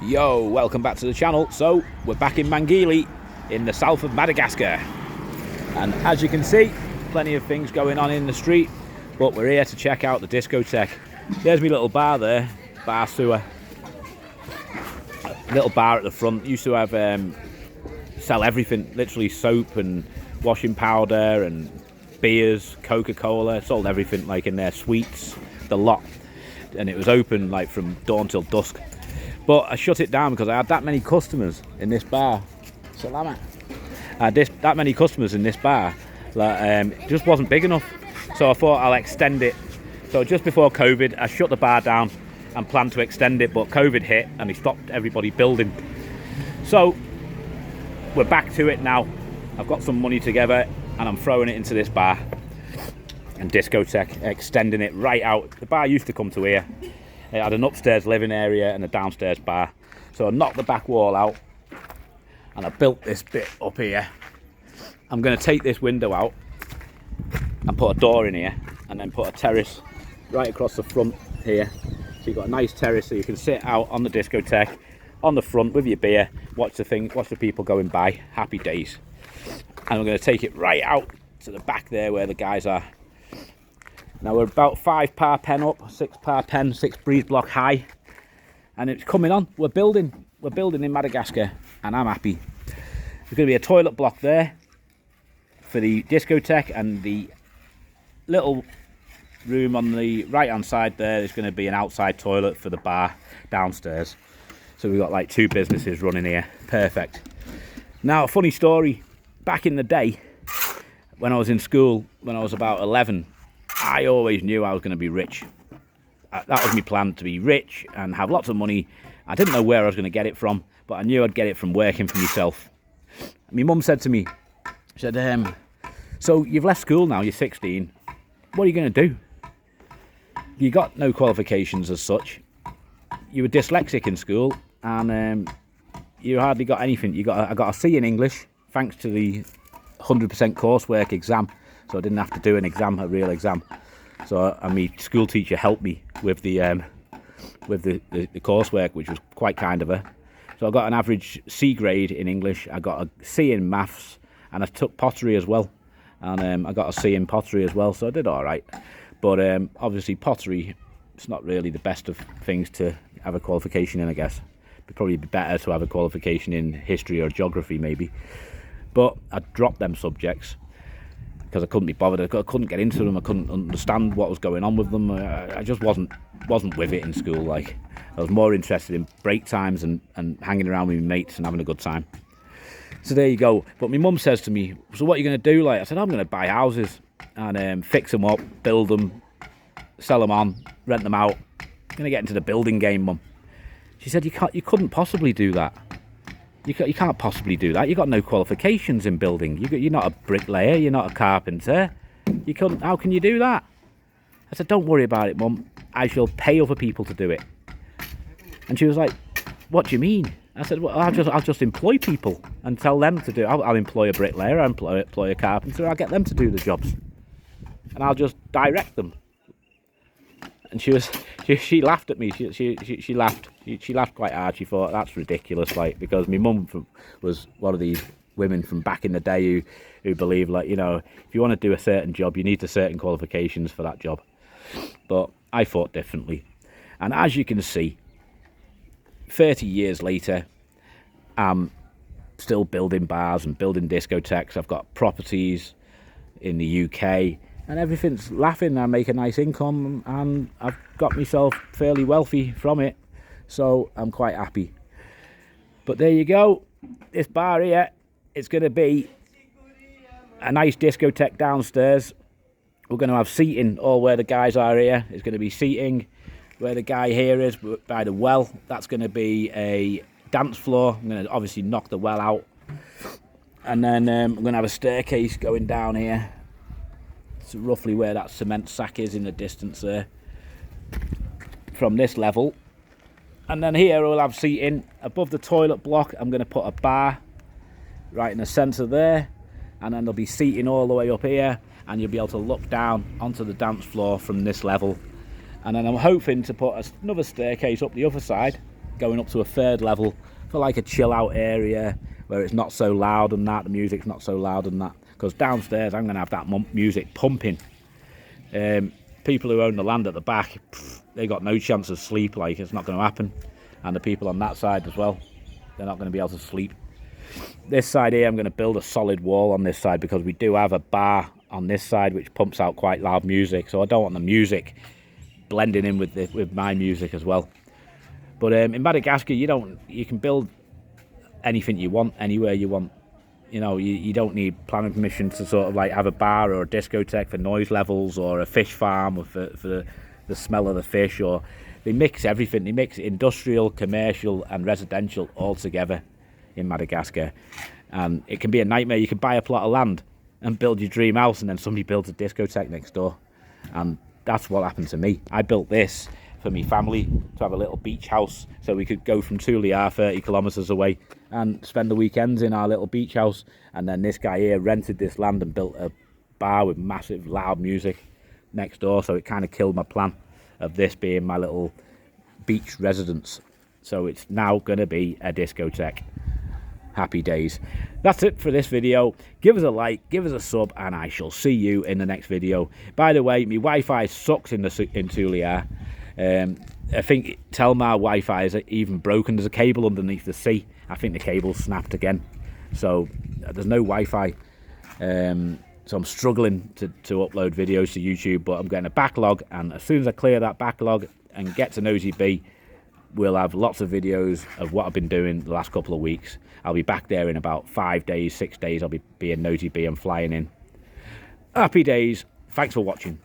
Yo, welcome back to the channel. So we're back in Mangily in the south of Madagascar, and as you can see, plenty of things going on in the street, but we're here to check out the discotheque. There's my little bar there, bar sewer, little bar at the front. Used to have sell everything, literally soap and washing powder and beers, Coca-Cola, sold everything like in there, sweets, the lot, and it was open like from dawn till dusk. But I shut it down because I had that many customers in this bar. Salama. I had that many customers in this bar that it just wasn't big enough. So I thought I'll extend it. So just before COVID, I shut the bar down and planned to extend it, but COVID hit and they stopped everybody building. So we're back to it now. I've got some money together and I'm throwing it into this bar and discotheque, extending it right out. The bar used to come to here. It had an upstairs living area and a downstairs bar. So I knocked the back wall out and I built this bit up here. I'm going to take this window out and put a door in here and then put a terrace right across the front here. So you've got a nice terrace so you can sit out on the discotheque on the front with your beer, watch the people going by. Happy days. And I'm going to take it right out to the back there where the guys are. Now we're about 5 par pen up, 6 par pen, 6 breeze block high, and it's coming on. We're building in Madagascar, and I'm happy. There's going to be a toilet block there for the discotheque, and the little room on the right hand side there is going to be an outside toilet for the bar downstairs. So we've got like 2 businesses running here. Perfect. Now a funny story, back in the day when I was in school, when I was about 11, I always knew I was going to be rich. That was my plan, to be rich and have lots of money. I didn't know where I was going to get it from, but I knew I'd get it from working for myself. My mum said to me, she said, so you've left school now, you're 16. What are you going to do? You got no qualifications as such. You were dyslexic in school and you hardly got anything. I got a C in English thanks to the 100% coursework exam. So I didn't have to do an exam, a real exam. So my school teacher helped me with the coursework, which was quite kind of her. So I got an average C grade in English. I got a C in maths, and I took pottery as well. And I got a C in pottery as well, so I did all right. But obviously pottery, it's not really the best of things to have a qualification in, I guess. It'd probably be better to have a qualification in history or geography maybe. But I dropped them subjects because I couldn't be bothered. I couldn't get into them. I couldn't understand what was going on with them. I just wasn't with it in school. Like, I was more interested in break times and hanging around with my mates and having a good time. So there you go. But my mum says to me, so what are you going to do? Like, I said, I'm going to buy houses and fix them up, build them, sell them on, rent them out. I'm going to get into the building game, Mum. She said, you couldn't possibly do that. You can't possibly do that. You've got no qualifications in building. You're not a bricklayer. You're not a carpenter. You couldn't. How can you do that? I said, don't worry about it, Mum. I shall pay other people to do it. And she was like, what do you mean? I said, well, I'll just employ people and tell them to do it. I'll employ a bricklayer. I'll employ a carpenter. I'll get them to do the jobs. And I'll just direct them. And she laughed at me. She laughed. She laughed quite hard. She thought, that's ridiculous, like, because my mum was one of these women from back in the day who believed, like, you know, if you want to do a certain job, you need the certain qualifications for that job. But I thought differently. And as you can see, 30 years later, I'm still building bars and building discotheques. I've got properties in the UK. And everything's laughing. I make a nice income and I've got myself fairly wealthy from it. So I'm quite happy. But there you go. This bar here, it's going to be a nice discotheque downstairs. We're going to have seating all where the guys are here. It's going to be seating where the guy here is by the well. That's going to be a dance floor. I'm going to obviously knock the well out. And then I'm going to have a staircase going down here. It's roughly where that cement sack is in the distance there from this level. And then here we'll have seating above the toilet block. I'm going to put a bar right in the centre there, and then there'll be seating all the way up here, and you'll be able to look down onto the dance floor from this level. And then I'm hoping to put another staircase up the other side going up to a third level for like a chill out area where it's not so loud and that, the music's not so loud and that, because downstairs I'm going to have that music pumping. People who own the land at the back, they got no chance of sleep, like it's not going to happen. And the people on that side as well, they're not going to be able to sleep. This side here, I'm going to build a solid wall on this side because we do have a bar on this side which pumps out quite loud music, so I don't want the music blending in with my music as well. But in Madagascar, you can build anything you want, anywhere you want. You know, you don't need planning permission to sort of like have a bar or a discotheque for noise levels, or a fish farm or for the smell of the fish. Or they mix everything. They mix industrial, commercial and residential all together in Madagascar. And it can be a nightmare. You can buy a plot of land and build your dream house, and then somebody builds a discotheque next door. And that's what happened to me. I built this for my family to have a little beach house, so we could go from Tulia 30 kilometres away and spend the weekends in our little beach house. And then this guy here rented this land and built a bar with massive loud music next door, so it kind of killed my plan of this being my little beach residence. So it's now going to be a discotheque. Happy days. That's it for this video. Give us a like, give us a sub, and I shall see you in the next video. By the way, my Wi-Fi sucks in Tulia. I think Telmar Wi-Fi is even broken. There's a cable underneath the sea. I think the cable's snapped again, so there's no Wi-Fi. So I'm struggling to upload videos to YouTube, but I'm getting a backlog, and as soon as I clear that backlog and get to Nosy B, we'll have lots of videos of what I've been doing the last couple of weeks. I'll be back there in about 5 days, 6 days. I'll be in Nosy B and flying in. Happy days. Thanks for watching.